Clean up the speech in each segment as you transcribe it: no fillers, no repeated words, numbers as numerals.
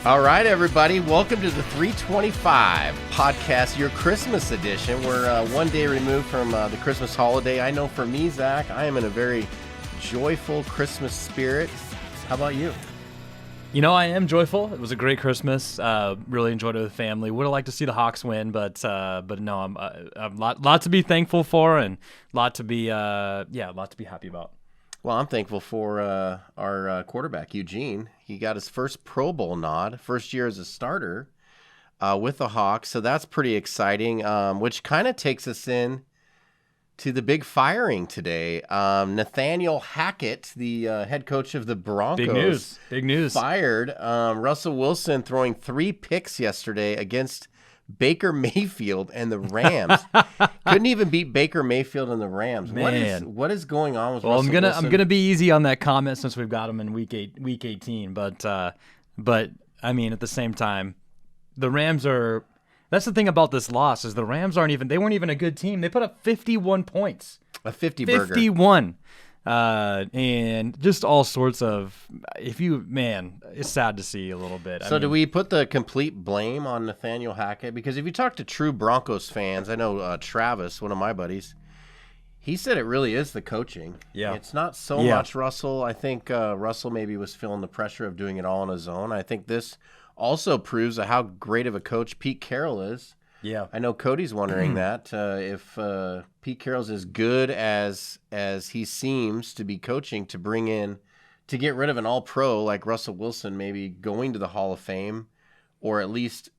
All right, everybody. Welcome to the 325 podcast, your Christmas edition. We're one day removed from the Christmas holiday. I know for me, Zach, I am in a very joyful Christmas spirit. How about you? You know, I am joyful. It was a great Christmas. Really enjoyed it with the family. Would have liked to see the Hawks win, but no, I'm a lot to be thankful for and a lot to be happy about. Well, I'm thankful for our quarterback, Eugene. He got his first Pro Bowl nod, first year as a starter with the Hawks. So that's pretty exciting, which kind of takes us in to the big firing today. Nathaniel Hackett, the head coach of the Broncos. Big news. Fired. Russell Wilson throwing 3 picks yesterday against Baker Mayfield and the Rams. Couldn't even beat Baker Mayfield and the Rams. Man. What is going on with Russell Wilson? I'm gonna be easy on that comment since we've got him in week 18. But I mean, at the same time, the Rams are. That's the thing about this loss is the Rams they weren't even a good team. They put up 51 points. A 50 burger. 51. And just all sorts of, it's sad to see a little bit. So do we put the complete blame on Nathaniel Hackett? Because if you talk to true Broncos fans, I know Travis, one of my buddies, he said it really is the coaching. Yeah. It's not so much Russell. I think Russell maybe was feeling the pressure of doing it all on his own. I think this also proves how great of a coach Pete Carroll is. Yeah, I know Cody's wondering that if Pete Carroll's as good as he seems to be coaching to bring in to get rid of an all-pro like Russell Wilson, maybe going to the Hall of Fame, or at least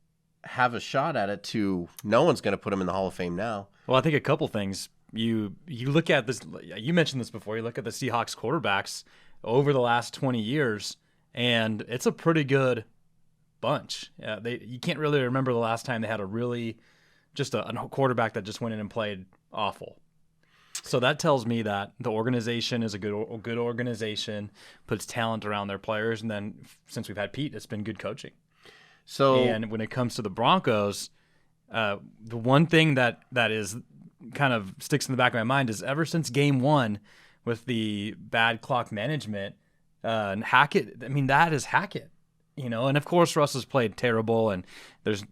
have a shot at it. To no one's going to put him in the Hall of Fame now. Well, I think a couple things. You look at this. You mentioned this before. You look at the Seahawks quarterbacks over the last 20 years, and it's a pretty good bunch. You can't really remember the last time they had a quarterback that just went in and played awful. So that tells me that the organization is a good organization, puts talent around their players, and then since we've had Pete, it's been good coaching. And when it comes to the Broncos, the one thing that is kind of sticks in the back of my mind is ever since game 1 with the bad clock management, and Hackett. I mean, that is Hackett. You know, and of course Russ has played terrible, and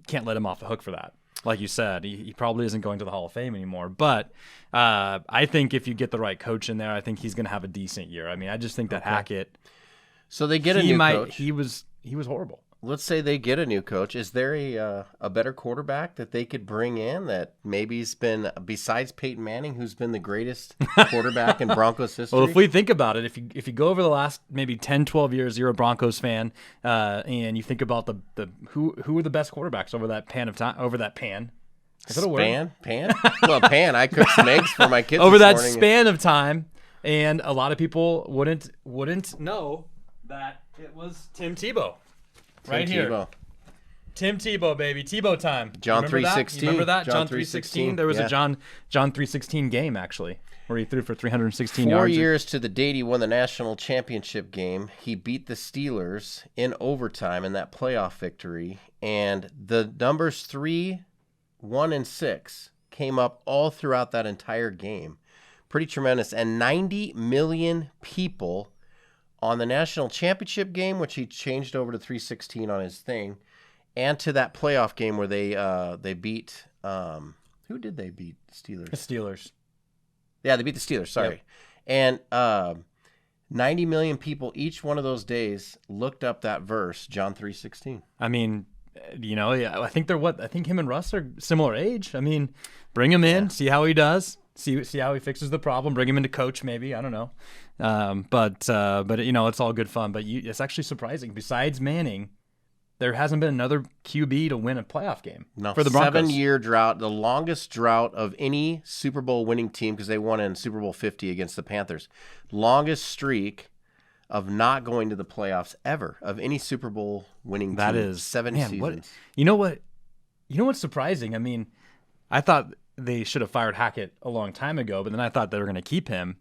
can't let him off the hook for that. Like you said, he probably isn't going to the Hall of Fame anymore. But I think if you get the right coach in there, I think he's going to have a decent year. I mean, I just think that Hackett. So they get a new coach. He was horrible. Let's say they get a new coach. Is there a better quarterback that they could bring in that maybe has been, besides Peyton Manning, who's been the greatest quarterback in Broncos history? Well, if we think about it, if you go over the last maybe 10, 12 years, you're a Broncos fan, and you think about the who are the best quarterbacks over that pan of time, over that pan. Is that a word? Pan? Well, pan. I cooked some eggs for my kids over this that morning. Span of time, and a lot of people wouldn't know that it was Tim Tebow. Right here. Tim Tebow, baby. Tebow time. John 3:16. Remember that? John 3:16. There was a John 3:16 game, actually, where he threw for 316 yards. 4 years to the date he won the national championship game. He beat the Steelers in overtime in that playoff victory. And the numbers 3, 1, and 6 came up all throughout that entire game. Pretty tremendous. And 90 million people on the national championship game, which he changed over to 3:16 on his thing, and to that playoff game where they beat who did they beat? Steelers. The Steelers. Yeah, they beat the Steelers. Sorry. Yep. And 90 million people each one of those days looked up that verse, John 3:16. I mean, I think I think him and Russ are similar age. I mean, bring him in, see how he does. See how he fixes the problem. Bring him into coach, maybe. I don't know. But it's all good fun. But it's actually surprising. Besides Manning, there hasn't been another QB to win a playoff game for the Broncos. 7-year drought, the longest drought of any Super Bowl winning team, because they won in Super Bowl 50 against the Panthers. Longest streak of not going to the playoffs ever of any Super Bowl winning team. That is 7 seasons. You know what's surprising? I mean, I thought they should have fired Hackett a long time ago, but then I thought they were going to keep him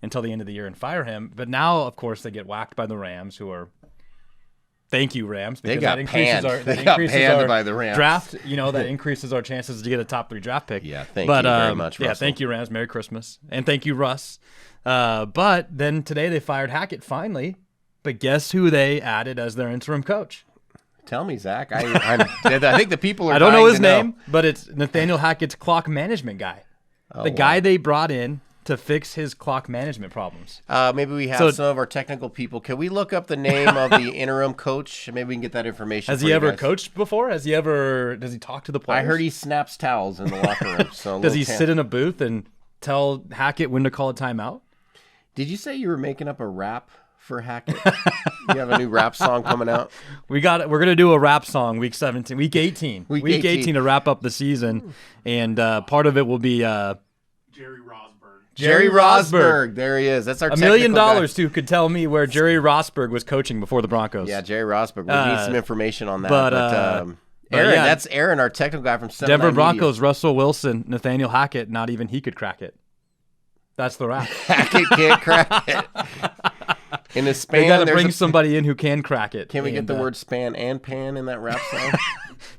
until the end of the year and fire him. But now, of course, they get whacked by the Rams, who are thank you, Rams, because that increases our by the Rams. Draft. That increases our chances to get a top 3 draft pick. Yeah, thank you very much, Russell. Yeah, thank you, Rams. Merry Christmas, and thank you, Russ. But then today they fired Hackett finally. But guess who they added as their interim coach? Tell me, Zach. I think the people are. I don't know dying his to know. name, but it's Nathaniel Hackett's clock management guy. The guy they brought in to fix his clock management problems. Maybe we have some of our technical people. Can we look up the name of the interim coach? Maybe we can get that information. Has he ever coached before? Does he talk to the players? I heard he snaps towels in the locker room. So does he sit in a booth and tell Hackett when to call a timeout? Did you say you were making up a rap for Hackett? You have a new rap song coming out? We're going to do a rap song week 17, week 18. Week 18 to wrap up the season. And part of it will be Jerry Rosburg. There he is. That's our $1 million who could tell me where Jerry Rosburg was coaching before the Broncos. Yeah, Jerry Rosburg. We need some information on that. But Aaron, that's Aaron, our technical guy from Denver Broncos, Russell Wilson, Nathaniel Hackett, not even he could crack it. That's the rap. Hackett can't crack it. In the span, they got to bring somebody in who can crack it. Can we get the word span and pan in that rap song?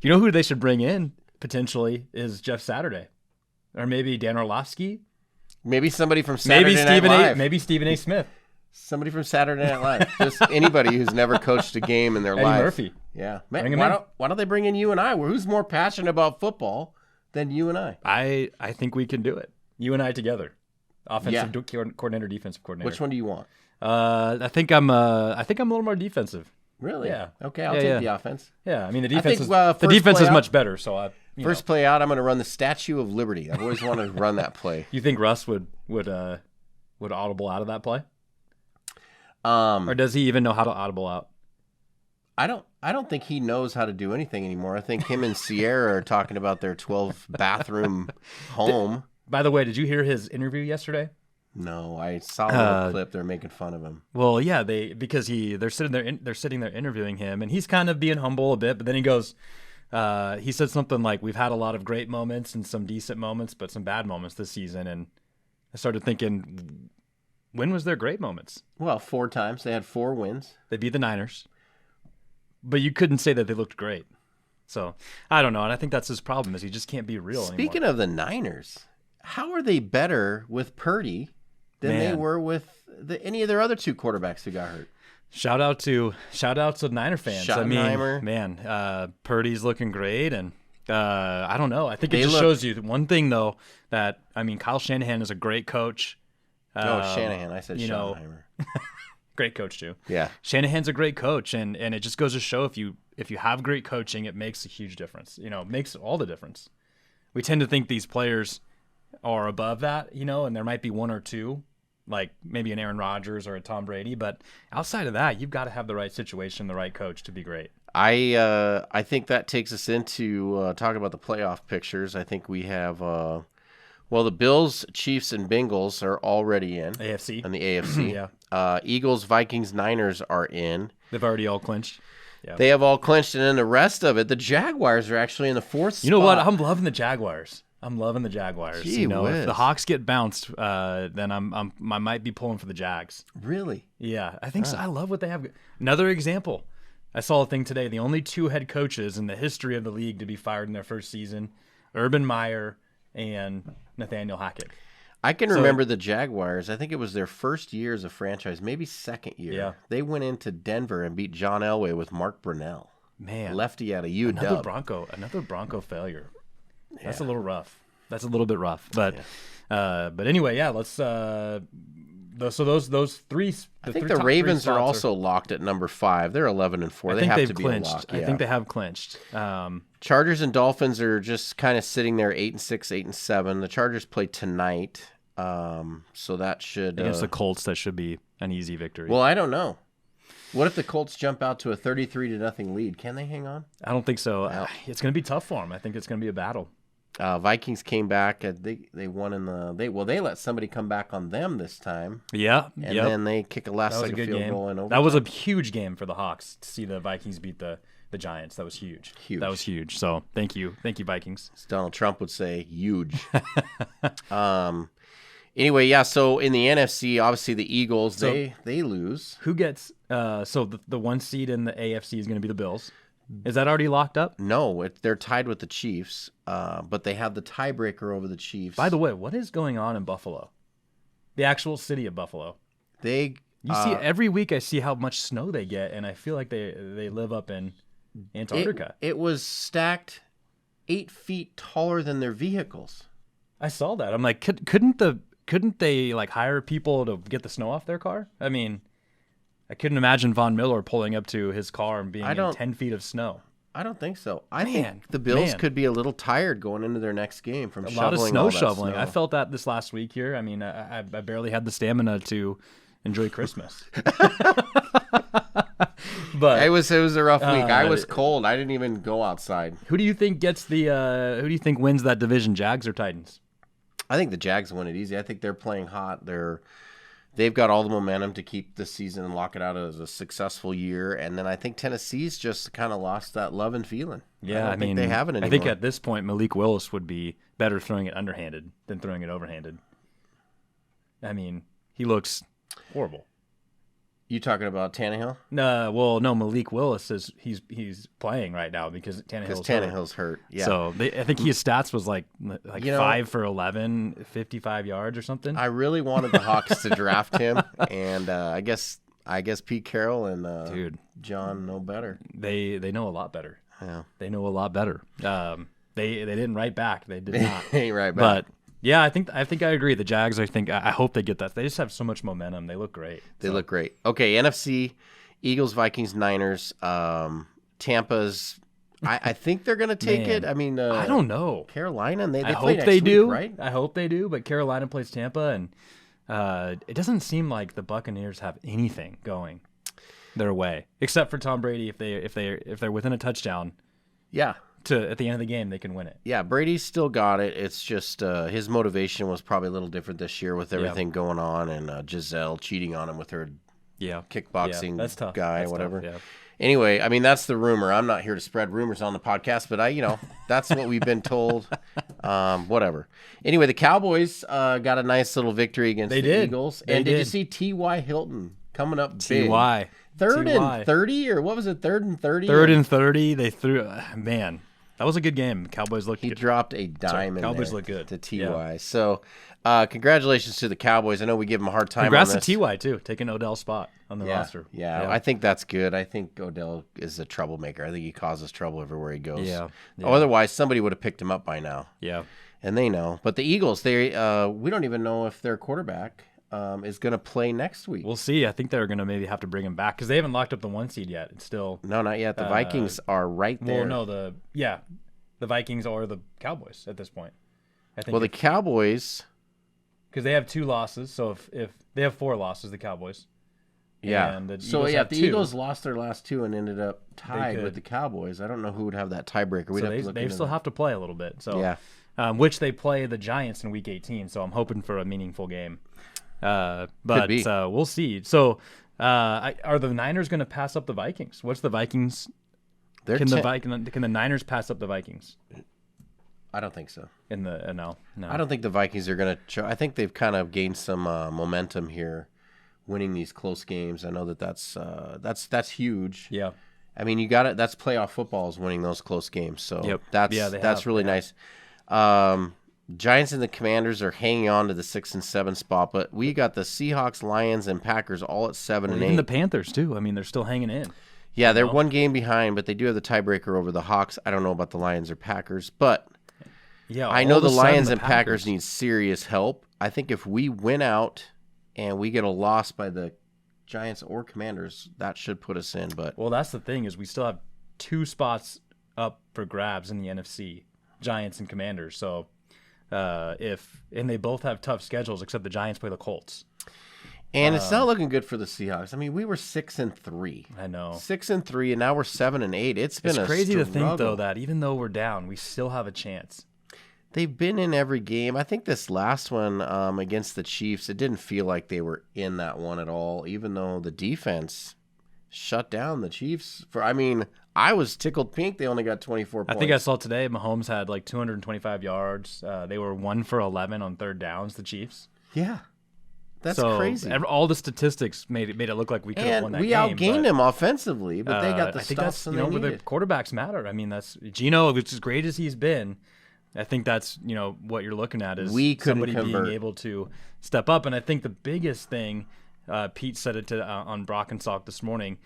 You know who they should bring in, potentially, is Jeff Saturday. Or maybe Dan Orlovsky. Maybe somebody from Saturday Night Live. Maybe Stephen A. Smith. Somebody from Saturday Night Live. Just anybody who's never coached a game in their life. Eddie Murphy. Yeah. Man, why don't they bring in you and I? Who's more passionate about football than you and I? I think we can do it. You and I together. Offensive coordinator, defensive coordinator. Which one do you want? I think I'm a little more defensive. Really? Yeah. Okay, I'll take the offense. Yeah, I mean the defense is much better. So first play out, I'm going to run the Statue of Liberty. I've always wanted to run that play. You think Russ would audible out of that play? Or does he even know how to audible out? I don't think he knows how to do anything anymore. I think him and Sierra are talking about their 12 bathroom home. By the way, did you hear his interview yesterday? No, I saw a little clip. They're making fun of him. Well, yeah, they're sitting there interviewing him, and he's kind of being humble a bit. But then he goes, he said something like, "We've had a lot of great moments and some decent moments, but some bad moments this season." And I started thinking, when was there great moments? Well, 4 times. They had 4 wins. They beat the Niners, but you couldn't say that they looked great. So I don't know, and I think that's his problem is he just can't be real anymore. Speaking of the Niners, how are they better with Purdy than they were with any of their other 2 quarterbacks who got hurt? Shout out to Niner fans. Schottenheimer. I mean, man, Purdy's looking great, and I don't know. I think it just shows you one thing though that Kyle Shanahan is a great coach. Shanahan. I said Schottenheimer. Great coach too. Yeah, Shanahan's a great coach, and it just goes to show if you have great coaching, it makes a huge difference. It makes all the difference. We tend to think these players are above that, and there might be 1 or 2, like maybe an Aaron Rodgers or a Tom Brady, but outside of that, you've got to have the right situation, the right coach to be great. I think that takes us into talking about the playoff pictures. I think we have the Bills, Chiefs, and Bengals are already in. AFC. And the AFC. Yeah. Eagles, Vikings, Niners are in. They've already all clinched. Yeah. They have all clinched, and then the rest of it, the Jaguars are actually in the 4th spot. You know what? I'm loving the Jaguars. Gee if the Hawks get bounced, then I might be pulling for the Jags. Really? Yeah, I think so. I love what they have. Another example. I saw a thing today. The only 2 head coaches in the history of the league to be fired in their first season, Urban Meyer and Nathaniel Hackett. I can remember the Jaguars. I think it was their first year as a franchise, maybe second year. Yeah. They went into Denver and beat John Elway with Mark Brunell. Man. Lefty out of UW. Another Bronco failure. That's a little rough. That's a little bit rough. But anyway, yeah, let's so those 3 I think the Ravens are also locked at number 5. They're 11-4. They have to be clinched. a lock. I think they have clinched. Chargers and Dolphins are just kind of sitting there 8-6, 8-7. The Chargers play tonight. So that should against the Colts, that should be an easy victory. Well, I don't know. What if the Colts jump out to a 33-0 lead? Can they hang on? I don't think so. It's going to be tough for them. I think it's going to be a battle. Vikings came back. They won in the they let somebody come back on them this time. Yeah, and then they kick a last-second field goal in overtime. That was a huge game for the Hawks to see the Vikings beat the Giants. That was huge. That was huge. So thank you, Vikings. As Donald Trump would say, huge. Anyway, yeah. So in the NFC, obviously the Eagles they lose. Who gets? So the 1 seed in the AFC is going to be the Bills. Is that already locked up? No, they're tied with the Chiefs, but they have the tiebreaker over the Chiefs. By the way, what is going on in Buffalo? The actual city of Buffalo. You see every week I see how much snow they get, and I feel like they live up in Antarctica. It was stacked 8 feet taller than their vehicles. I saw that. I'm like, couldn't they like hire people to get the snow off their car? I mean, I couldn't imagine Von Miller pulling up to his car and being in 10 feet of snow. I don't think so. I think the Bills could be a little tired going into their next game from shoveling a lot of shoveling. Snow. I felt that this last week here. I mean, I barely had the stamina to enjoy Christmas. But it was a rough week. I was cold. I didn't even go outside. Who do you think wins that division, Jags or Titans? I think the Jags win it easy. I think they're playing hot. They've got all the momentum to keep the season and lock it out as a successful year. And then I think Tennessee's just kind of lost that love and feeling. Yeah, I think they have it anymore. I think at this point, Malik Willis would be better throwing it underhanded than throwing it overhanded. I mean, he looks horrible. You talking about Tannehill? No, Malik Willis is he's playing right now because Tannehill's hurt. Yeah. So I think his stats was like 5 for 11, 55 yards or something. I really wanted the Hawks to draft him, and I guess Pete Carroll and John know better. They know a lot better. Yeah. They know a lot better. They didn't write back. They did not. They ain't right back. But yeah, I think I agree. The Jags, I hope they get that. They just have so much momentum. They look great. They look great. Okay, NFC, Eagles, Vikings, Niners, Tampa's. I think they're going to take it. I mean, I don't know. Carolina, and they I play hope next do. week, right? I hope they do. But Carolina plays Tampa, and it doesn't seem like the Buccaneers have anything going their way, except for Tom Brady. If they're within a touchdown, yeah. At the end of the game, they can win it. Yeah, Brady's still got it. It's just his motivation was probably a little different this year with everything going on and Giselle cheating on him with her kickboxing that's tough. guy, that's whatever. Tough, yeah. Anyway, I mean, that's the rumor. I'm not here to spread rumors on the podcast, but that's what we've been told. Whatever. Anyway, the Cowboys got a nice little victory against the Eagles. Did you see T.Y. Hilton coming up big? T.Y. Third and 30, or what was it? 3rd and 30? 3rd and 30. They threw. Man, that was a good game. Cowboys looked. He dropped a dime in Cowboys there look good to T.Y. Yeah. So, congratulations to the Cowboys. I know we give them a hard time. Congrats on this. to T.Y. too, taking Odell's spot on the roster. Yeah, I think that's good. I think Odell is a troublemaker. I think he causes trouble everywhere he goes. Yeah. Otherwise, somebody would have picked him up by now. Yeah. And they know. But the Eagles, we don't even know if their quarterback is going to play next week. We'll see. I think they're going to maybe have to bring him back because they haven't locked up the 1 seed yet. It's still no, not yet. The Vikings are right there. Well, no, the Vikings or the Cowboys at this point. I think. Well, the Cowboys, because they have 2 losses. So if they have 4 losses, the Cowboys. Yeah. And the Eagles lost their last 2 and ended up tied with the Cowboys. I don't know who would have that tiebreaker. They still have to play a little bit. So yeah. Which they play the Giants in Week 18. So I'm hoping for a meaningful game. But we'll see. So, are the Niners going to pass up the Vikings? What's the Vikings? Can the Niners pass up the Vikings? I don't think so. No. I don't think the Vikings are going to. I think they've kind of gained some momentum here, winning these close games. I know that's huge. Yeah. I mean, you got it. That's playoff football is winning those close games. So that's really nice. Giants and the Commanders are hanging on to the 6 and 7 spot, but we got the Seahawks, Lions, and Packers all at 7 and 8. Even the Panthers too. I mean, they're still hanging in. Yeah, they're 1 game behind, but they do have the tiebreaker over the Hawks. I don't know about the Lions or Packers, but I know the Lions and Packers need serious help. I think if we win out and we get a loss by the Giants or Commanders, that should put us in. But that's the thing is we still have 2 spots up for grabs in the NFC, Giants and Commanders. So. And they both have tough schedules, except the Giants play the Colts. And it's not looking good for the Seahawks. I mean, we were 6 and 3. I know 6 and 3, and now we're 7 and 8. It's crazy to think though that even though we're down, we still have a chance. They've been in every game. I think this last one against the Chiefs, it didn't feel like they were in that one at all, even though the defense shut down the Chiefs. I was tickled pink. They only got 24 points. I think I saw today Mahomes had like 225 yards. They were 1 for 11 on 3rd downs, the Chiefs. Yeah. That's crazy. All the statistics made it look like we could have won that game. We outgained them offensively, but they got the stuff where the quarterbacks matter. I mean, that's Geno, which as great as he's been, I think that's, what you're looking at is somebody being able to step up. And I think the biggest thing, Pete said it on Brock and Salk this morning,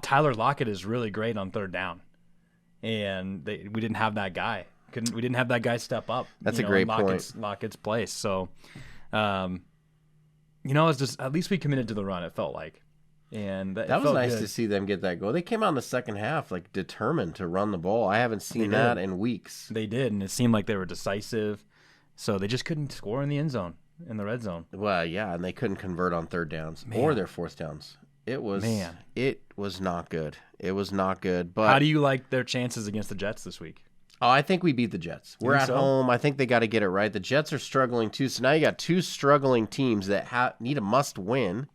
Tyler Lockett is really great on third down, and we didn't have that guy. We didn't have that guy step up. That's a great point. Lockett's place. So, it's just at least we committed to the run. It felt like, and that was nice good. to see them get that goal. They came out in the second half like determined to run the ball. I haven't seen that in weeks. They did, and it seemed like they were decisive. So they just couldn't score in the end zone, in the red zone. Well, yeah, and they couldn't convert on third downs or their fourth downs. It was not good. It was not good. But how do you like their chances against the Jets this week? Oh, I think we beat the Jets. We're at home. I think they got to get it right. The Jets are struggling too. So now you got two struggling teams that need a must-win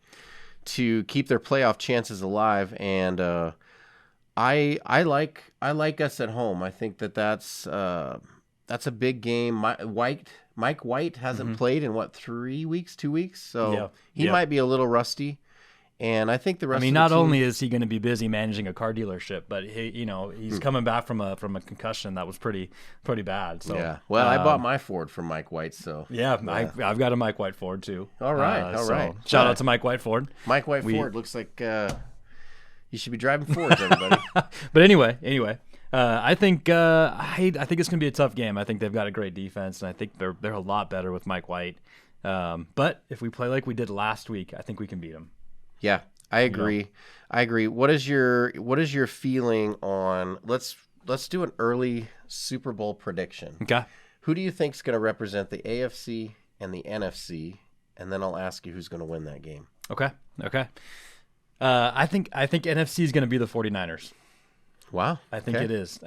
to keep their playoff chances alive. And I like us at home. I think that's a big game. Mike White hasn't played in 2 weeks, so he might be a little rusty. And I think the rest. Not only is he going to be busy managing a car dealership, but he's coming back from a concussion that was pretty bad. So yeah. Well, I bought my Ford from Mike White, so yeah. I've got a Mike White Ford too. All right. Shout out to Mike White Ford. Mike White Ford looks like you should be driving Fords, everybody. But anyway, I think it's going to be a tough game. I think they've got a great defense, and I think they're a lot better with Mike White. But if we play like we did last week, I think we can beat them. Yeah, I agree. I agree. What is your feeling on let's do an early Super Bowl prediction. Okay. Who do you think is going to represent the AFC and the NFC? And then I'll ask you who's going to win that game. Okay. I think NFC is going to be the 49ers. Wow. I think it is.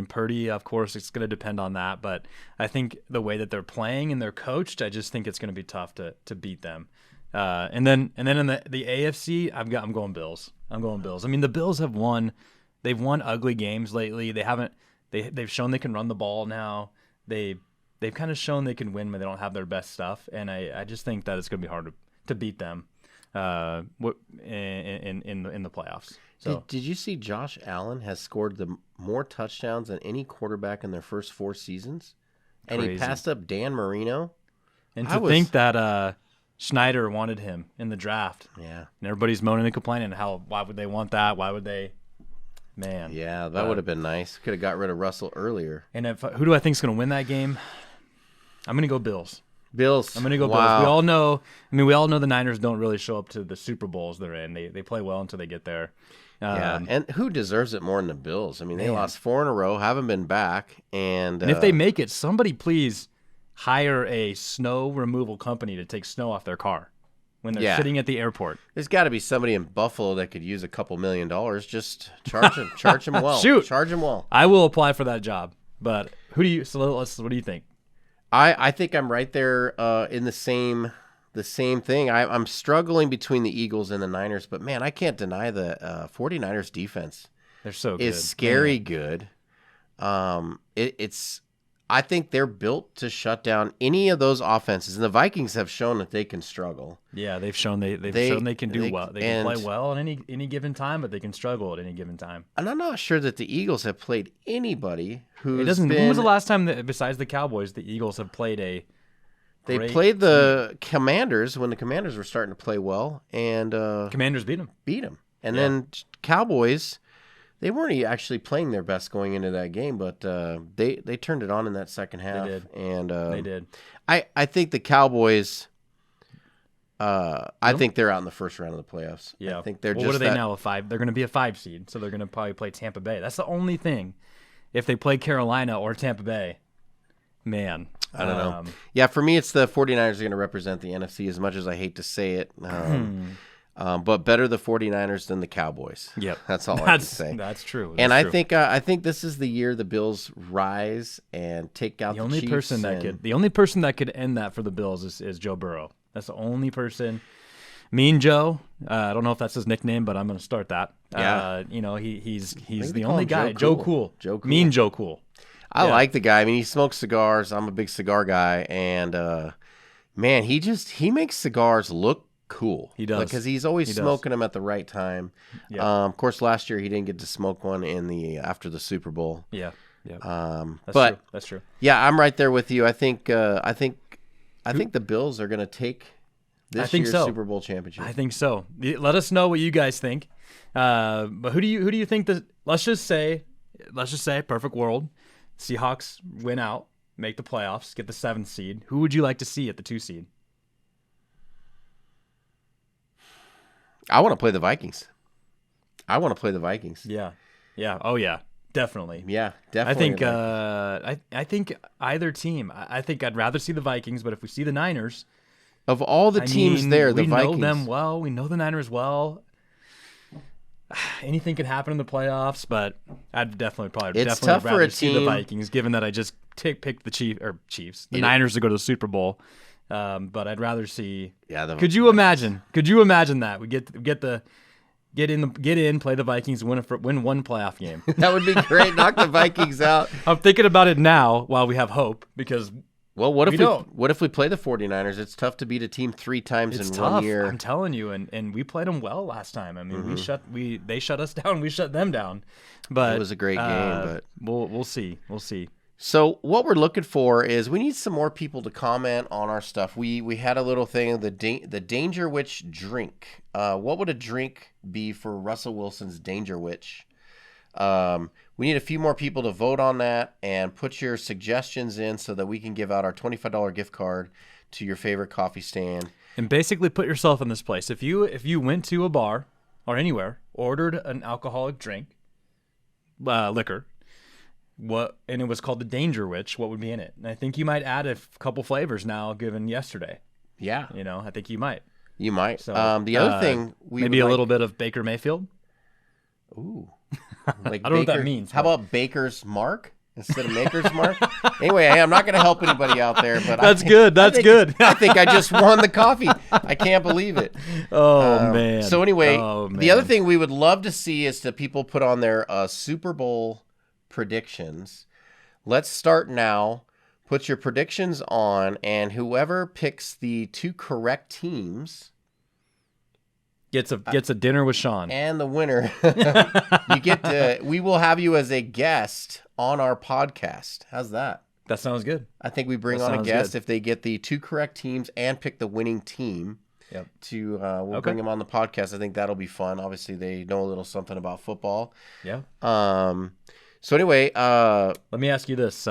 Purdy, of course, it's going to depend on that, but I think the way that they're playing and they're coached, I just think it's going to be tough to beat them. And then in the AFC, I'm going Bills. The Bills have won. They've won ugly games lately. They've shown they can run the ball now. They've kind of shown they can win when they don't have their best stuff. And I just think that it's going to be hard to beat them in the playoffs. So did you see Josh Allen has scored more touchdowns than any quarterback in their first 4 seasons? And crazy. He passed up Dan Marino. And think that Schneider wanted him in the draft. Yeah. And everybody's moaning and complaining why would they want that? Why would they? Man. Yeah, that would have been nice. Could have got rid of Russell earlier. And who do I think is going to win that game? I'm going to go Bills. Bills. I'm going to go Wow. Bills. We all know the Niners don't really show up to the Super Bowls they're in. They play well until they get there. Yeah, and who deserves it more than the Bills? They lost 4 in a row, haven't been back, and if they make it, somebody please hire a snow removal company to take snow off their car when they're sitting at the airport. There's got to be somebody in Buffalo that could use a couple $1 million. Just charge them well. Shoot, charge them well. I will apply for that job. But what do you think? I think I'm right there in the same thing. I'm struggling between the Eagles and the Niners, but man, I can't deny the 49ers defense. They're so good. Is scary good. I think they're built to shut down any of those offenses, and the Vikings have shown that they can struggle. Yeah, they've shown they can do well. They can play well at any given time, but they can struggle at any given time. And I'm not sure that the Eagles have played anybody who's When was the last time that, besides the Cowboys, the Eagles have played a? They played the Commanders when the Commanders were starting to play well, and Commanders beat them. And then Cowboys. They weren't actually playing their best going into that game, but they turned it on in that second half. They did. And they did. I think the Cowboys. I think they're out in the first round of the playoffs. Yeah. I think they're what are they now? A 5? They're going to be a 5 seed, so they're going to probably play Tampa Bay. That's the only thing. If they play Carolina or Tampa Bay, man, I don't know. Yeah, for me, it's the 49ers are going to represent the NFC. As much as I hate to say it. But better the 49ers than the Cowboys. Yep. That's all I can say. That's true. And I think this is the year the Bills rise and take out the only Chiefs. The only person that could end that for the Bills is Joe Burrow. That's the only person. Mean Joe. I don't know if that's his nickname, but I'm going to start that. Yeah. He's the only guy. Joe Cool. Joe Cool. Mean Joe Cool. I like the guy. He smokes cigars. I'm a big cigar guy, and man, he makes cigars look cool. He does, because he's always smoking them at the right time. Yeah. Of course, last year he didn't get to smoke one after the Super Bowl. Yeah. That's true. Yeah, I'm right there with you. I think the Bills are going to take this year's Super Bowl championship. I think so. Let us know what you guys think. But who do you think that? Let's just say, perfect world, Seahawks win out, make the playoffs, get the 7th seed. Who would you like to see at the 2 seed? I want to play the Vikings. Yeah. Oh yeah. Definitely. Yeah, definitely. I think either team. I think I'd rather see the Vikings, but if we see the Niners, of all the teams there, the Vikings. We know them well. We know the Niners well. Anything could happen in the playoffs, but I'd definitely tough for a see team. the Vikings, given that I just picked the Chiefs, the Niners to go to the Super Bowl. But I'd rather see. Yeah. Could you imagine? Could you imagine that we get in, play the Vikings, win one playoff game? That would be great. Knock the Vikings out. I'm thinking about it now while we have hope, because what if we play the 49ers? It's tough to beat a team 3 times in 1 year. I'm telling you, and we played them well last time. I mean, they shut us down, we shut them down. But it was a great game, but we'll see. So what we're looking for is we need some more people to comment on our stuff. We had a little thing, the Danger Witch drink. What would a drink be for Russell Wilson's Danger Witch? We need a few more people to vote on that and put your suggestions in so that we can give out our $25 gift card to your favorite coffee stand. And basically put yourself in this place. If you went to a bar or anywhere, ordered an alcoholic drink, liquor, and it was called the Danger Witch, what would be in it? And I think you might add a couple flavors now, given yesterday. Yeah. I think you might. You might. So, the other thing, maybe a little bit of Baker Mayfield. Ooh. Like I don't know what that means. How about Baker's Mark instead of Maker's Mark? Anyway, I'm not going to help anybody out there, but that's good. That's good. I think I just won the coffee. I can't believe it. Oh man. So anyway, the other thing we would love to see is that people put on their Super Bowl predictions. Let's start now. Put your predictions on, and whoever picks the 2 correct teams gets a dinner with Sean. And the winner, we will have you as a guest on our podcast. How's that? That sounds good. I think we bring on a guest if they get the 2 correct teams and pick the winning team. Yep. We'll bring them on the podcast. I think that'll be fun. Obviously, they know a little something about football. Yeah. So anyway, let me ask you this: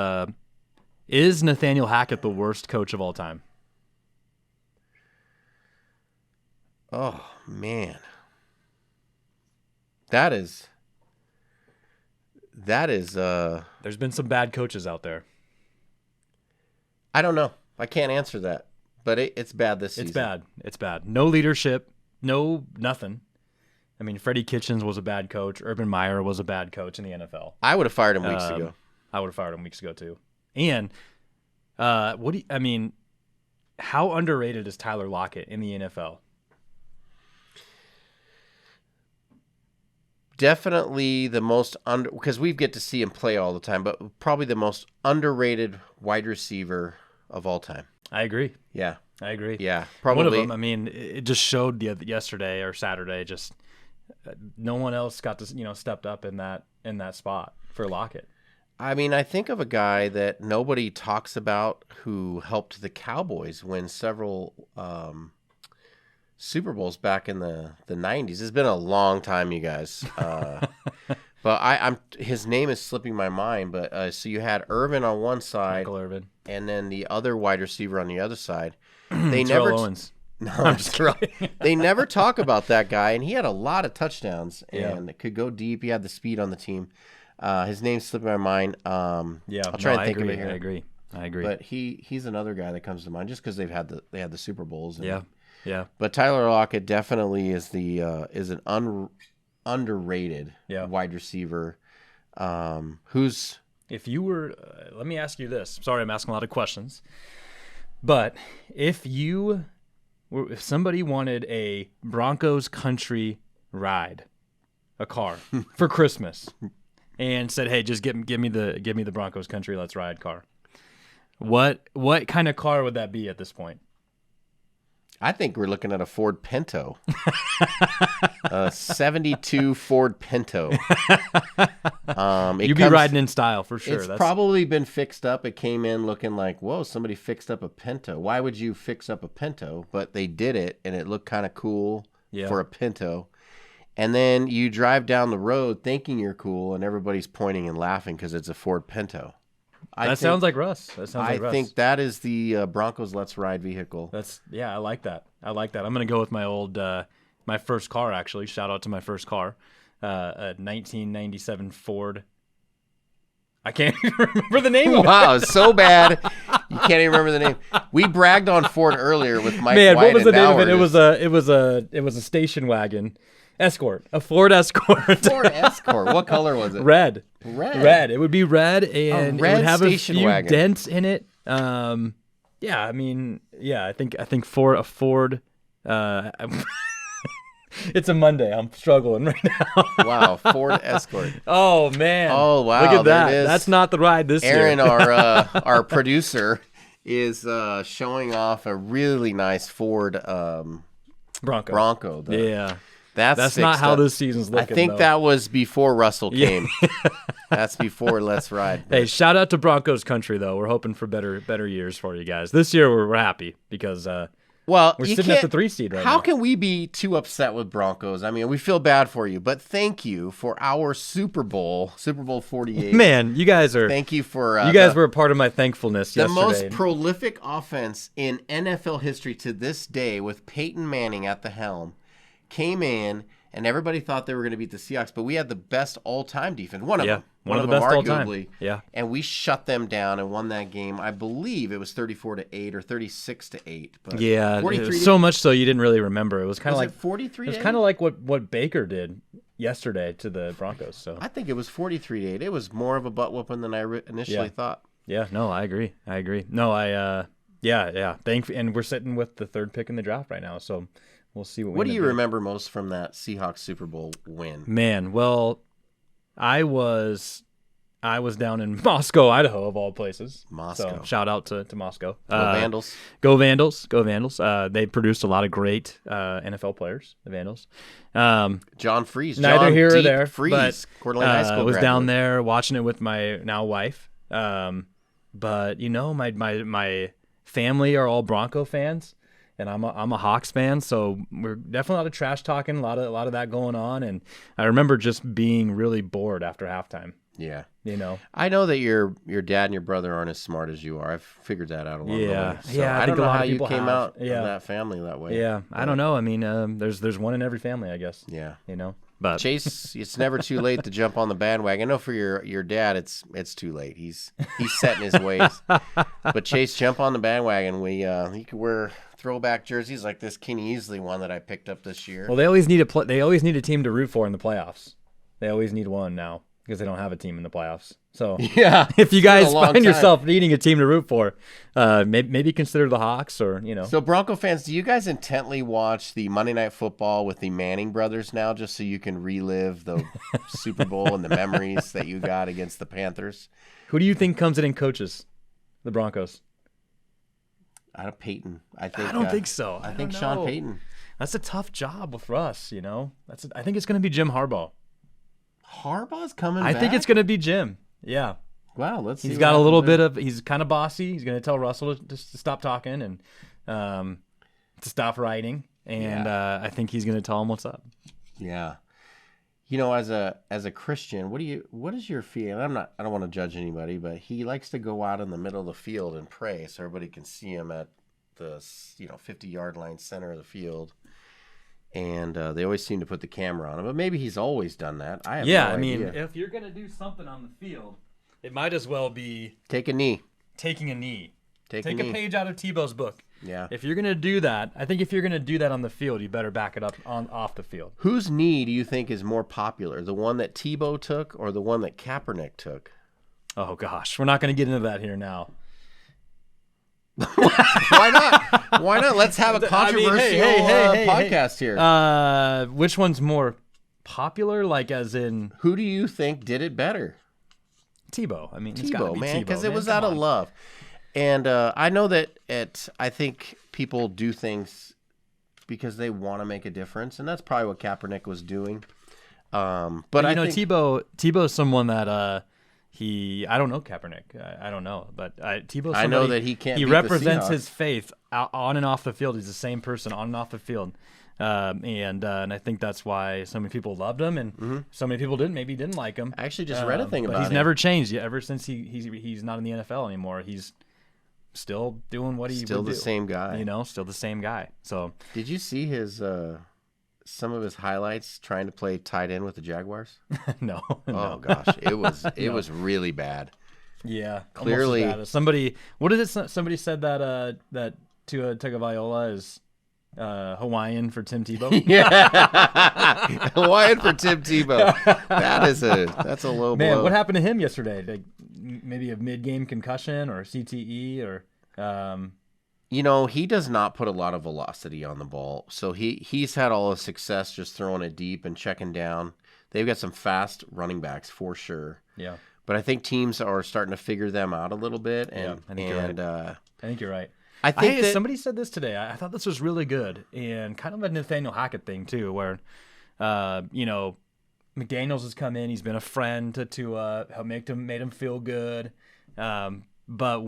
is Nathaniel Hackett the worst coach of all time? Oh man, that is. There's been some bad coaches out there. I don't know. I can't answer that, but it's bad this season. It's bad. No leadership. No nothing. I mean, Freddie Kitchens was a bad coach. Urban Meyer was a bad coach in the NFL. I would have fired him weeks ago. I would have fired him weeks ago too. And how underrated is Tyler Lockett in the NFL? Definitely the most because we get to see him play all the time, but probably the most underrated wide receiver of all time. I agree. Yeah, I agree. Yeah, probably. One of them. I mean, it just showed yesterday or Saturday. Just no one else got to stepped up in that spot for Lockett. I mean, I think of a guy that nobody talks about who helped the Cowboys win several Super Bowls back in the 90s. It's been a long time, you guys. But his name is slipping my mind. But so you had Irvin on one side, Michael Irvin, and then the other wide receiver on the other side. Owens. No, I'm just kidding. They never talk about that guy, and he had a lot of touchdowns and could go deep. He had the speed on the team. His name's slipping my mind. I'll try and think of it here. I agree. But he's another guy that comes to mind just because they had the Super Bowls. And, yeah. But Tyler Lockett definitely is an underrated wide receiver. Who's if you were? Let me ask you this. Sorry, I'm asking a lot of questions. But if somebody wanted a Broncos country ride, a car for Christmas, and said, "Hey, just give me the Broncos country let's ride car," what kind of car would that be at this point? I think we're looking at a Ford Pinto, a 72 Ford Pinto. You'd be riding in style for sure. It's probably been fixed up. It came in looking like, whoa, somebody fixed up a Pinto. Why would you fix up a Pinto? But they did it, and it looked kind of cool for a Pinto. And then you drive down the road thinking you're cool, and everybody's pointing and laughing because it's a Ford Pinto. Sounds like Russ. That sounds like I Russ. think that is the Broncos Let's Ride vehicle. I like that. I'm gonna go with my old, my first car actually. Shout out to my first car, a 1997 Ford. I can't even remember the name. Wow, so bad you can't even remember the name. We bragged on Ford earlier with Mike Man, White. what was the name of it? Bowers. It was a station wagon, Escort, a Ford Escort. Ford Escort. What color was it? Red. Red. It would be red, and red it would have station a few wagon. dents in it. I think for a Ford. It's a Monday. I'm struggling right now. Wow, Ford Escort. Oh man. Oh wow. Look at there that. it is. That's not the ride this Aaron, year. our producer, is showing off a really nice Ford Bronco. Yeah. That's not fixed how up. this season's looking. I think though. that was before Russell came. That's before Let's Ride. Hey, shout out to Broncos country though. We're hoping for better years for you guys. This year we're happy because well, we're you sitting at can't- the 3 seed right How now. can we be too upset with Broncos? I mean, we feel bad for you, but thank you for our Super Bowl 48. Man, you guys are. Thank you for You guys were a part of my thankfulness the yesterday. most prolific offense in NFL history to this day, with Peyton Manning at the helm, came in, and everybody thought they were going to beat the Seahawks, but we had the best all-time defense. One of them. One of the them, best all time. arguably. Yeah. And we shut them down and won that game. I believe it was 34-8 or 36-8. But Yeah, 43 so much so you didn't really remember. It was kind of was like it 43? It was kind of like what Baker did yesterday to the Broncos. So I think it was 43-8. It was more of a butt whooping than I initially thought. yeah, no, I agree. No, yeah. And we're sitting with the 3rd pick in the draft right now. So we'll see what. What do end you up doing. remember most from that Seahawks Super Bowl win? Man, well, I was down in Moscow, Idaho, of all places. Moscow. So shout out to Moscow. Go Vandals. Go Vandals. Go Vandals. They produced a lot of great NFL players, the Vandals. John Freeze. Neither John here or Deep there. Freeze. Coeur d'Alene High School I was graduate. down there watching it with my now wife. But my family are all Bronco fans, and I'm a Hawks fan, so we're definitely a lot of trash talking, a lot of that going on, and I remember just being really bored after halftime. Yeah. I know that your dad and your brother aren't as smart as you are. I've figured that out along the way. So Yeah, I I don't think a know lot how of you people came have. out Yeah. of that family that way. Yeah, I don't know. I mean, there's one in every family, I guess. Yeah. But Chase, it's never too late to jump on the bandwagon. I know for your dad, it's too late. He's set in his ways. But Chase, jump on the bandwagon. You could wear throwback jerseys like this Kenny Easley one that I picked up this year. well, they always need a team to root for in the playoffs. They always need one now because they don't have a team in the playoffs. So yeah, if you guys been a long find time. yourself needing a team to root for, maybe consider the Hawks or So Bronco fans, do you guys intently watch the Monday Night Football with the Manning brothers now, just so you can relive the Super Bowl and the memories that you got against the Panthers? Who do you think comes in and coaches the Broncos? Out of Peyton, I think. I don't think so. I think don't Sean know. Payton. That's a tough job with Russ. I think it's going to be Jim Harbaugh. Harbaugh's coming I back? think it's going to be Jim. Yeah. Wow, let's see. He's what got a little happens there. bit of. He's kind of bossy. He's going to tell Russell to stop talking and to stop writing. And I think he's going to tell him what's up. Yeah. As a Christian, what is your feeling? I don't want to judge anybody, but he likes to go out in the middle of the field and pray so everybody can see him at the 50-yard line center of the field. And they always seem to put the camera on him, but maybe he's always done that. I have no idea. if you're going to do something on the field, it might as well be Take a knee. taking a knee. Take a a knee. page out of Tebow's book. Yeah. If you're going to do that, I think if you're going to do that on the field, you better back it up off the field. Whose knee do you think is more popular, the one that Tebow took or the one that Kaepernick took? Oh, gosh. We're not going to get into that here now. Why not? Why not? Let's have a controversial podcast here. Which one's more popular? Like, as in Who do you think did it better? Tebow. I mean, it's gotta Tebow, be man, Tebow, because it man. was Come out of on. love. And I know that I think people do things because they want to make a difference, and that's probably what Kaepernick was doing. But I think Tebow's someone that I don't know Kaepernick. I don't know, but Tebow's I know that he can't. He beat represents the his faith on and off the field. He's the same person on and off the field. And I think that's why so many people loved him, and so many people didn't like him. I actually just read a thing about but he's him. never changed yet. Ever since he's not in the NFL anymore, he's still doing what he Still would the do. same guy. Still the same guy. So Did you see his some of his highlights trying to play tight end with the Jaguars? no. Oh gosh, it was really bad. Yeah, Clearly- almost as bad as somebody. What is it? Somebody said that that Tua Tagovailoa is Hawaiian for Tim Tebow. Yeah, Hawaiian for Tim Tebow. That's a low Man, blow. what happened to him yesterday? Like, maybe a mid-game concussion or CTE or. He does not put a lot of velocity on the ball. So he's had all his success just throwing it deep and checking down. They've got some fast running backs for sure. Yeah. But I think teams are starting to figure them out a little bit. And, I think you're right. I think you're right. I think that somebody said this today. I thought this was really good and kind of a Nathaniel Hackett thing too, where, McDaniels has come in. He's been a friend to Tua, made him feel good. But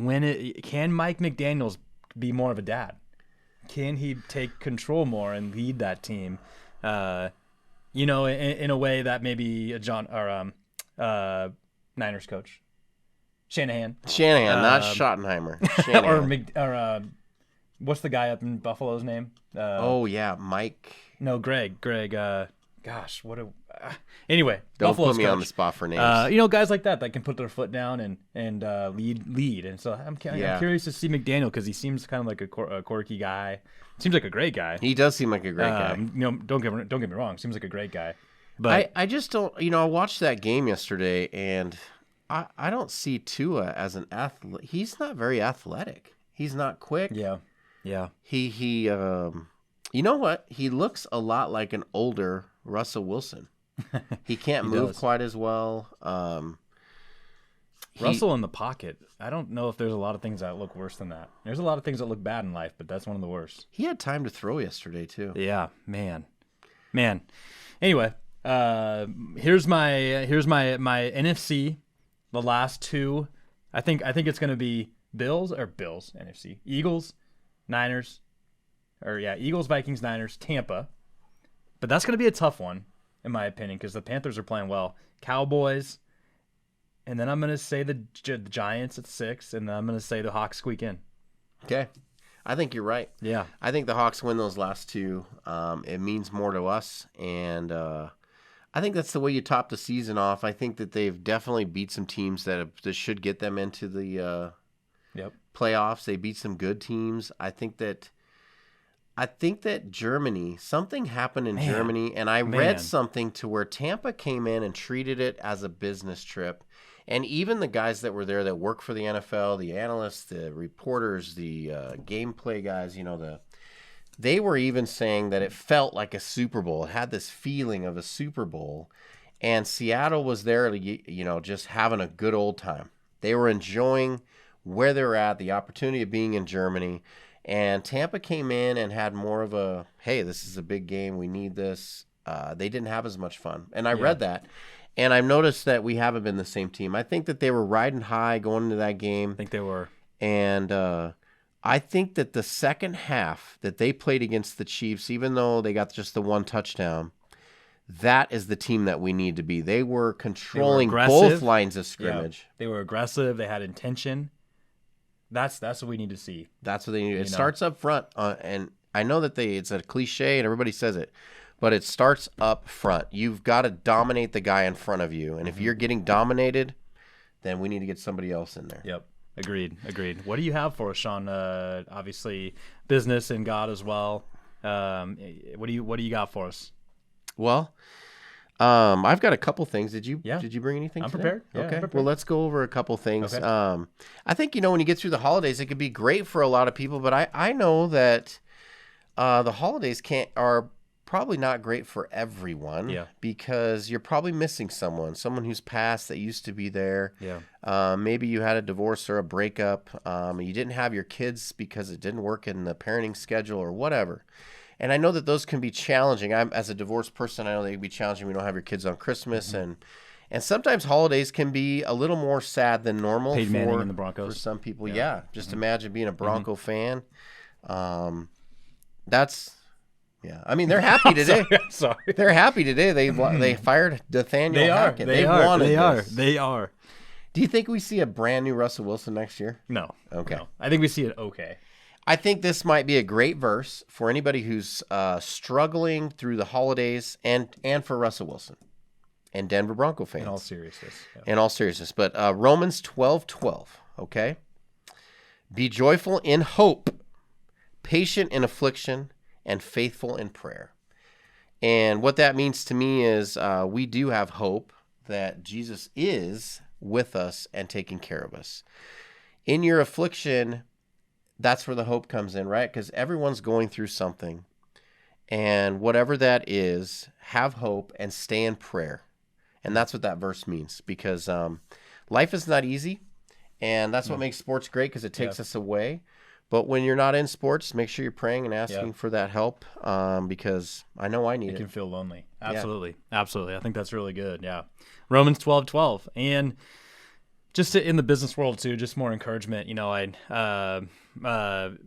can Mike McDaniels be more of a dad? Can he take control more and lead that team? In a way that maybe a Niners coach, Shanahan, not Schottenheimer. Shanahan. or what's the guy up in Buffalo's name? Mike. No, Greg. Anyway, Don't Buffalo's put me coach. on the spot for names. Guys like that can put their foot down and lead. And so I'm curious to see McDaniel because he seems kind of like a quirky guy. Seems like a great guy. He does seem like a great guy. Don't get me wrong. Seems like a great guy. But I just don't. I watched that game yesterday, and I don't see Tua as an athlete. He's not very athletic. He's not quick. yeah. He you know what? He looks a lot like an older Russell Wilson. He can't move does. quite as well. Russell in the pocket. I don't know if there's a lot of things that look worse than that. There's a lot of things that look bad in life, but that's one of the worst. He had time to throw yesterday too. Yeah, man. Anyway, here's my NFC. The last two, I think it's going to be Bills NFC, Eagles, Niners, Eagles, Vikings, Niners, Tampa. But that's going to be a tough one, in my opinion, because the Panthers are playing well. Cowboys, and then I'm going to say the Giants at 6, and then I'm going to say the Hawks squeak in. Okay. I think you're right. Yeah. I think the Hawks win those last two. It means more to us, and I think that's the way you top the season off. I think that they've definitely beat some teams that should get them into the playoffs. They beat some good teams. I think that Germany, something happened in Germany, and I read something to where Tampa came in and treated it as a business trip. And even the guys that were there that work for the NFL, the analysts, the reporters, the gameplay guys, they were even saying that it felt like a Super Bowl. It had this feeling of a Super Bowl. And Seattle was there, just having a good old time. They were enjoying where they were at, the opportunity of being in Germany. And Tampa came in and had more of a, hey, this is a big game. We need this. They didn't have as much fun. And I read that. And I've noticed that we haven't been the same team. I think that they were riding high going into that game. I think they were. And I think that the second half that they played against the Chiefs, even though they got just the one touchdown, that is the team that we need to be. They were controlling both lines of scrimmage. Yeah. They were aggressive. They had intention. That's what we need to see. That's what they need. It starts up front. And I know that it's a cliche and everybody says it, but it starts up front. You've got to dominate the guy in front of you. And if you're getting dominated, then we need to get somebody else in there. Yep. Agreed. What do you have for us, Sean? Obviously, business and God as well. What do you got for us? Well, I've got a couple things. Did you bring anything? I'm today? prepared. Yeah, okay. I'm prepared. Well, let's go over a couple things. Okay. I think when you get through the holidays, it could be great for a lot of people. But I know that the holidays are probably not great for everyone. Yeah. Because you're probably missing someone who's passed that used to be there. Yeah. Maybe you had a divorce or a breakup. You didn't have your kids because it didn't work in the parenting schedule or whatever. And I know that those can be challenging. As a divorced person, I know they can be challenging. We don't have your kids on Christmas, and sometimes holidays can be a little more sad than normal. Peyton Manning and the Broncos. For some people, yeah. Just imagine being a Bronco fan. That's Yeah, I mean they're happy today. Sorry. They're happy today. They fired Nathaniel Hackett. They are. Do you think we see a brand new Russell Wilson next year? No. Okay. No. I think we see it okay. I think this might be a great verse for anybody who's struggling through the holidays and for Russell Wilson and Denver Bronco fans. In all seriousness. Yeah. In all seriousness. But Romans 12:12, okay? Be joyful in hope, patient in affliction, and faithful in prayer. And what that means to me is we do have hope that Jesus is with us and taking care of us. In your affliction, that's where the hope comes in, right? Because everyone's going through something. And whatever that is, have hope and stay in prayer. And that's what that verse means, because life is not easy. And that's what makes sports great, because it takes us away. But when you're not in sports, make sure you're praying and asking for that help, because I know I need it. It can feel lonely. Absolutely. Yeah. Absolutely. I think that's really good. Yeah. Romans 12:12. And just in the business world too, just more encouragement,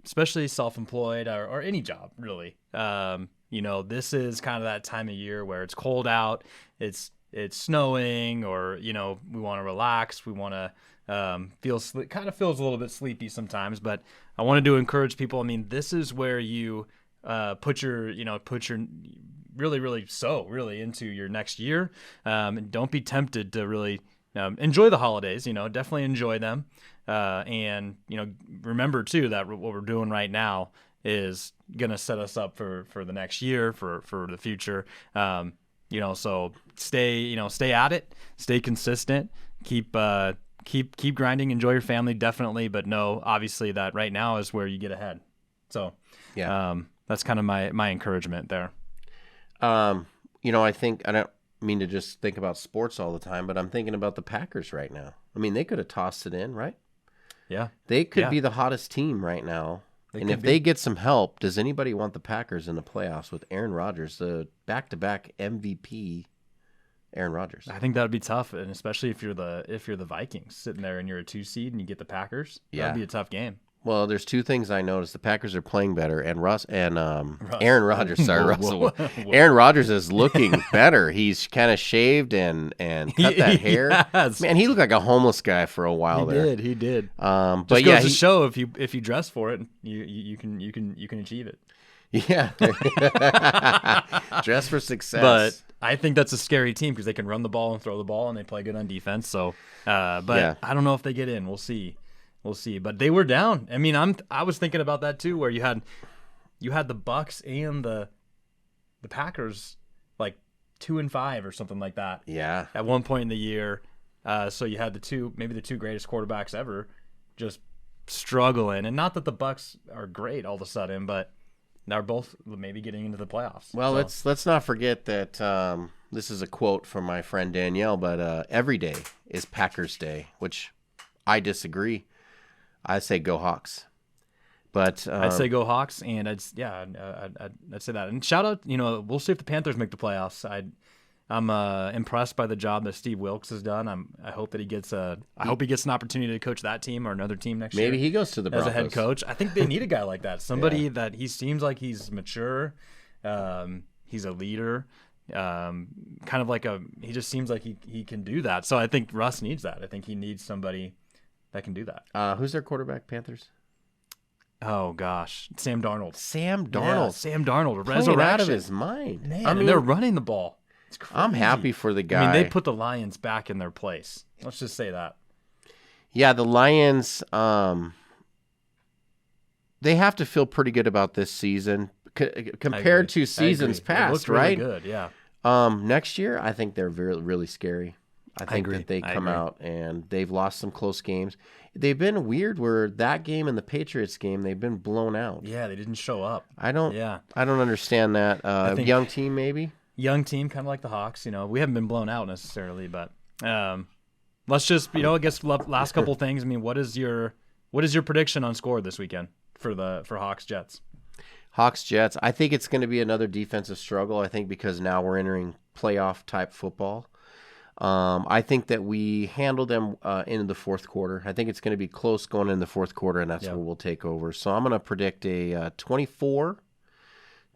especially self-employed or any job really. This is kind of that time of year where it's cold out, it's snowing, or, we want to relax. We want to kind of feels a little bit sleepy sometimes, but I wanted to encourage people. I mean, this is where you put your really sow really into your next year. And don't be tempted to really enjoy the holidays, definitely enjoy them. And remember too, that what we're doing right now is going to set us up for the next year, for the future. So stay at it, stay consistent, keep grinding, enjoy your family, definitely, but know obviously that right now is where you get ahead. So that's kind of my encouragement there. I think, I don't mean to just think about sports all the time, but I'm thinking about the Packers right now. I mean, they could have tossed it in, right? Yeah. They could be the hottest team right now. And if they get some help, does anybody want the Packers in the playoffs with Aaron Rodgers, the back-to-back MVP Aaron Rodgers? I think that would be tough, and especially if you're the Vikings sitting there and you're a 2 seed and you get the Packers. That would be a tough game. Well, there's two things I noticed. The Packers are playing better, and Aaron Rodgers. Sorry, Russell. Aaron Rodgers is looking better. He's kind of shaved and cut that hair. Yes. Man, he looked like a homeless guy for a while there. He did. But just goes to show if you dress for it, you can achieve it. Yeah. Dress for success. But I think that's a scary team because they can run the ball and throw the ball, and they play good on defense. So, I don't know if they get in. We'll see. But they were down. I mean, I was thinking about that too, where you had the Bucks and the Packers like 2-5 or something like that. Yeah. At one point in the year, so you had the two greatest quarterbacks ever just struggling, and not that the Bucks are great all of a sudden, but they're both maybe getting into the playoffs. Well, let's not forget that this is a quote from my friend Danielle, but every day is Packers Day, which I disagree. I say go Hawks, but I'd say go Hawks, and I'd say that. And shout out, we'll see if the Panthers make the playoffs. I'm impressed by the job that Steve Wilkes has done. I hope that he gets an opportunity to coach that team or another team next year. Maybe he goes to the Broncos as a head coach. I think they need a guy like that. Somebody that he seems like he's mature. He's a leader. Kind of like he just seems like he can do that. So I think Russ needs that. I think he needs somebody that can do that. Who's their quarterback, Panthers? Oh gosh, Sam Darnold. Sam Darnold. Yeah, Sam Darnold. Playing out of his mind. Man, I mean, they're running the ball. It's crazy. I'm happy for the guy. I mean, they put the Lions back in their place. Let's just say that. Yeah, the Lions. They have to feel pretty good about this season compared to seasons past, right? Really good, yeah. Next year, I think they're really scary. I think that they come out and they've lost some close games. They've been weird where that game and the Patriots game, they've been blown out. Yeah, they didn't show up. I don't understand that. Young team, maybe? Young team, kind of like the Hawks. We haven't been blown out necessarily, but let's just, I guess last couple things. I mean, what is your prediction on score this weekend for Hawks Jets? Hawks Jets. I think it's going to be another defensive struggle. I think because now we're entering playoff type football. I think that we handle them in the fourth quarter. I think it's going to be close going in the fourth quarter, and that's where we'll take over. So I'm going to predict a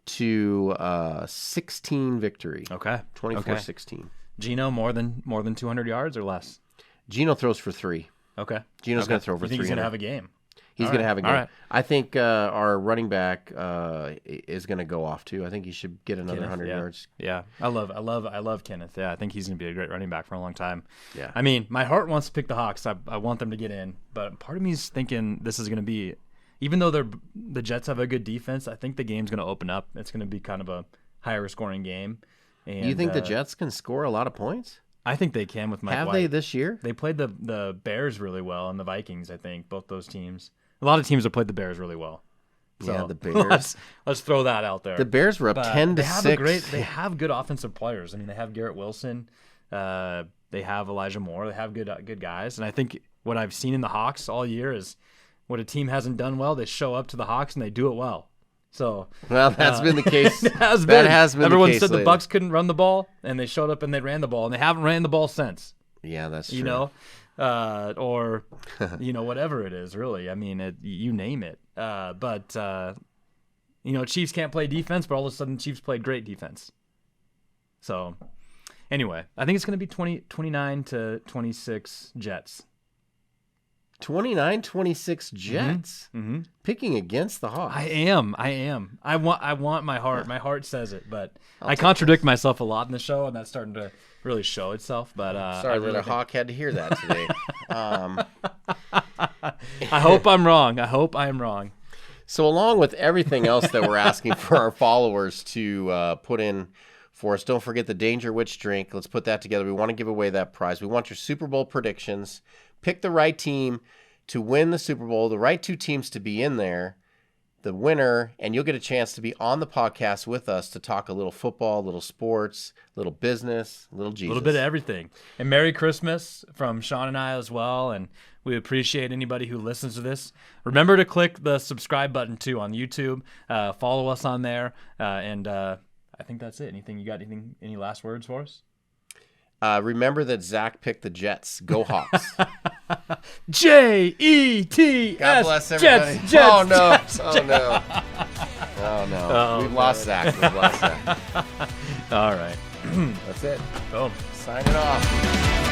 to 16 victory. Okay. 24-16. Geno more than 200 yards or less? Geno throws for 3. Okay. Geno's going to throw for 300. He's going to have a game. He's going to have a game. All right. I think our running back is going to go off too. I think he should get another 100 yards. Yeah. I love Kenneth. Yeah, I think he's going to be a great running back for a long time. Yeah. I mean, my heart wants to pick the Hawks. I want them to get in, but part of me is thinking this is going to be, even though the Jets have a good defense, I think the game's going to open up. It's going to be kind of a higher scoring game. And, you think the Jets can score a lot of points? I think they can with Mike Have White. they this year? They played the Bears really well and the Vikings, I think, both those teams. A lot of teams have played the Bears really well. So Yeah, the Bears. let's throw that out there. The Bears were up But 10-6. They have good offensive players. I mean, they have Garrett Wilson. They have Elijah Moore. They have good guys. And I think what I've seen in the Hawks all year is what a team hasn't done well, they show up to the Hawks and they do it well. So Well, that's been the case. it has That been. has been Everyone the case said the lately. Bucks couldn't run the ball, and they showed up and they ran the ball, and they haven't ran the ball since. Yeah, that's true. You know, or whatever it is. Really, I mean, you name it. But Chiefs can't play defense, but all of a sudden, Chiefs played great defense. So, anyway, I think it's going to be 29-26 Jets. 29-26 Jets. Mm-hmm. Picking against the Hawks. I am. I want my heart. My heart says it, but I take contradict myself a lot in the show, and that's starting to really show itself. But Sorry I that really a Hawk had to hear that today. I hope I'm wrong. I hope I am wrong. So along with everything else that we're asking for our followers to put in for us, don't forget the Danger Witch drink. Let's put that together. We want to give away that prize. We want your Super Bowl predictions. Pick the right team to win the Super Bowl, the right two teams to be in there, the winner, and you'll get a chance to be on the podcast with us to talk a little football, a little sports, a little business, a little Jesus. A little bit of everything. And Merry Christmas from Sean and I as well. And we appreciate anybody who listens to this. Remember to click the subscribe button too on YouTube. Follow us on there. And I think that's it. Any last words for us? Remember that Zach picked the Jets. Go Hawks. J-E-T-S. God bless everybody. Jets. Oh, no. Jets. Oh, no. Oh, no. Oh, We've lost Zach. All right. That's it. Boom. Signing off.